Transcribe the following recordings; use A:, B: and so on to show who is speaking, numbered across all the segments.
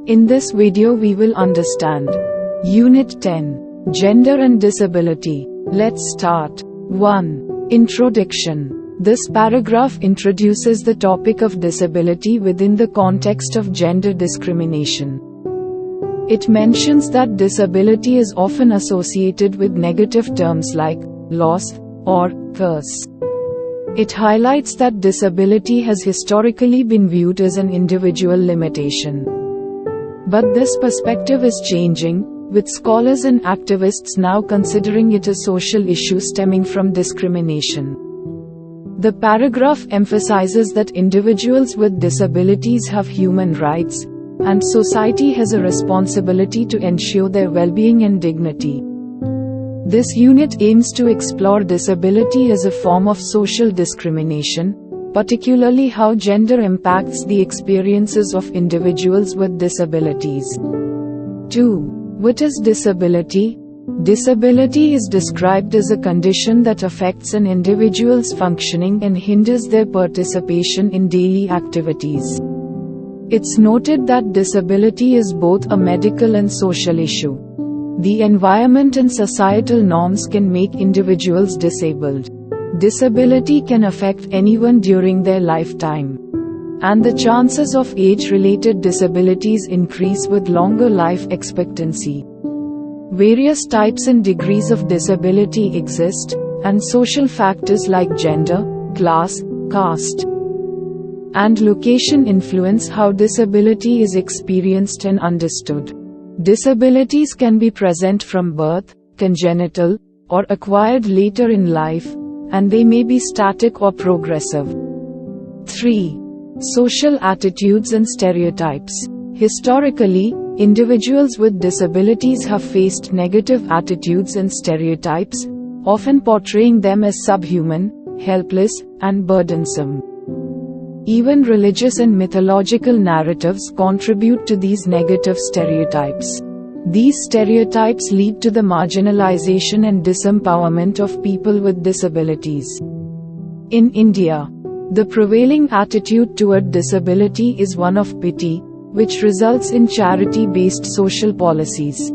A: In this video we will understand Unit 10, Gender and Disability. Let's start. 1. Introduction. This paragraph introduces the topic of disability within the context of gender discrimination. It mentions that disability is often associated with negative terms like loss or curse. It highlights that disability has historically been viewed as an individual limitation. But this perspective is changing, with scholars and activists now considering it a social issue stemming from discrimination. The paragraph emphasizes that individuals with disabilities have human rights, and society has a responsibility to ensure their well-being and dignity. This unit aims to explore disability as a form of social discrimination, particularly how gender impacts the experiences of individuals with disabilities. 2. What is disability? Disability is described as a condition that affects an individual's functioning and hinders their participation in daily activities. It's noted that disability is both a medical and social issue. The environment and societal norms can make individuals disabled. Disability can affect anyone during their lifetime. And the chances of age-related disabilities increase with longer life expectancy. Various types and degrees of disability exist, and social factors like gender, class, caste, and location influence how disability is experienced and understood. Disabilities can be present from birth, congenital, or acquired later in life, and they may be static or progressive. 3. Social attitudes and stereotypes. Historically, individuals with disabilities have faced negative attitudes and stereotypes, often portraying them as subhuman, helpless, and burdensome. Even religious and mythological narratives contribute to these negative stereotypes. These stereotypes lead to the marginalization and disempowerment of people with disabilities. In India, the prevailing attitude toward disability is one of pity, which results in charity-based social policies.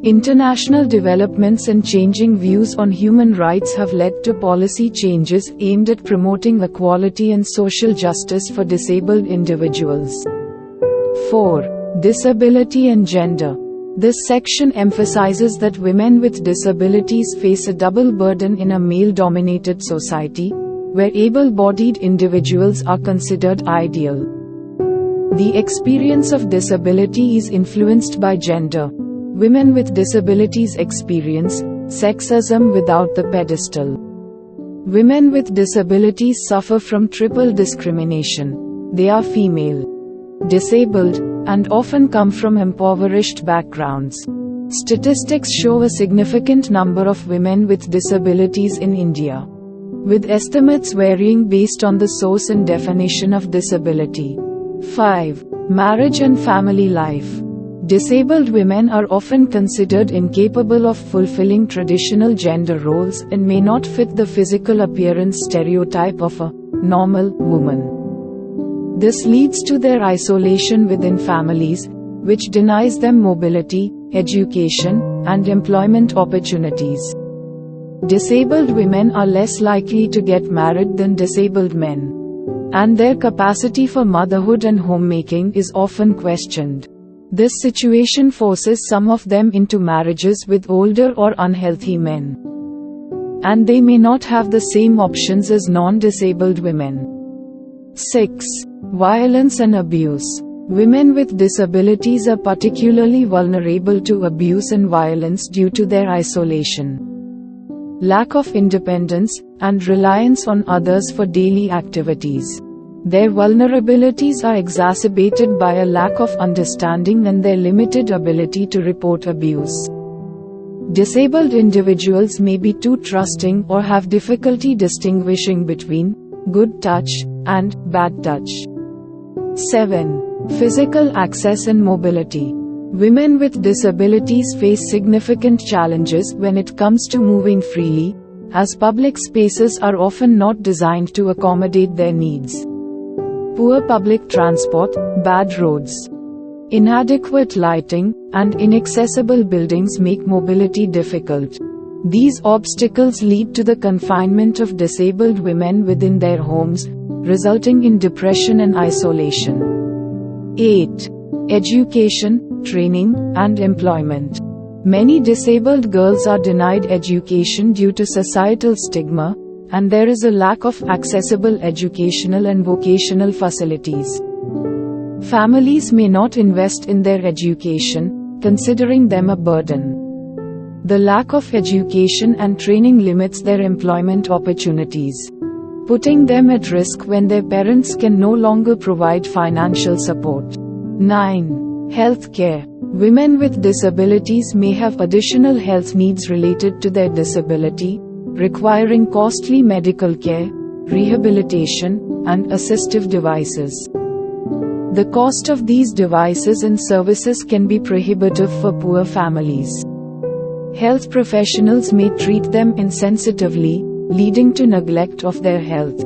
A: International developments and changing views on human rights have led to policy changes aimed at promoting equality and social justice for disabled individuals. 4. Disability and gender. This section emphasizes that women with disabilities face a double burden in a male-dominated society, where able-bodied individuals are considered ideal. The experience of disability is influenced by gender. Women with disabilities experience sexism without the pedestal. Women with disabilities suffer from triple discrimination. They are female, disabled, and often come from impoverished backgrounds. Statistics show a significant number of women with disabilities in India, with estimates varying based on the source and definition of disability. 5. Marriage and family life. Disabled women are often considered incapable of fulfilling traditional gender roles and may not fit the physical appearance stereotype of a normal woman. This leads to their isolation within families, which denies them mobility, education, and employment opportunities. Disabled women are less likely to get married than disabled men, and their capacity for motherhood and homemaking is often questioned. This situation forces some of them into marriages with older or unhealthy men, and they may not have the same options as non-disabled women. 6. Violence and abuse. Women with disabilities are particularly vulnerable to abuse and violence due to their isolation, lack of independence, and reliance on others for daily activities. Their vulnerabilities are exacerbated by a lack of understanding and their limited ability to report abuse. Disabled individuals may be too trusting or have difficulty distinguishing between good touch and bad touch. 7. Physical access and mobility. Women with disabilities face significant challenges when it comes to moving freely, as public spaces are often not designed to accommodate their needs. Poor public transport, bad roads, Inadequate lighting and inaccessible buildings make mobility difficult. These obstacles lead to the confinement of disabled women within their homes, resulting in depression and isolation. 8. Education, training, and employment. Many disabled girls are denied education due to societal stigma, and there is a lack of accessible educational and vocational facilities. Families may not invest in their education, considering them a burden. The lack of education and training limits their employment opportunities, putting them at risk when their parents can no longer provide financial support. 9. Healthcare. Women with disabilities may have additional health needs related to their disability, requiring costly medical care, rehabilitation, and assistive devices. The cost of these devices and services can be prohibitive for poor families. Health professionals may treat them insensitively, leading to neglect of their health.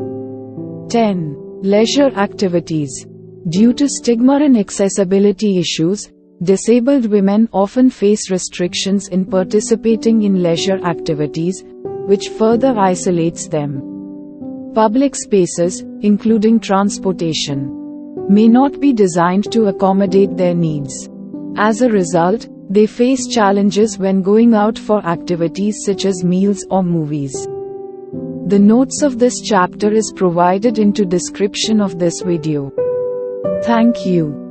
A: 10. Leisure activities. Due to stigma and accessibility issues, disabled women often face restrictions in participating in leisure activities, which further isolates them. Public spaces, including transportation, may not be designed to accommodate their needs. As a result, they face challenges when going out for activities such as meals or movies. The notes of this chapter is provided into description of this video. Thank you.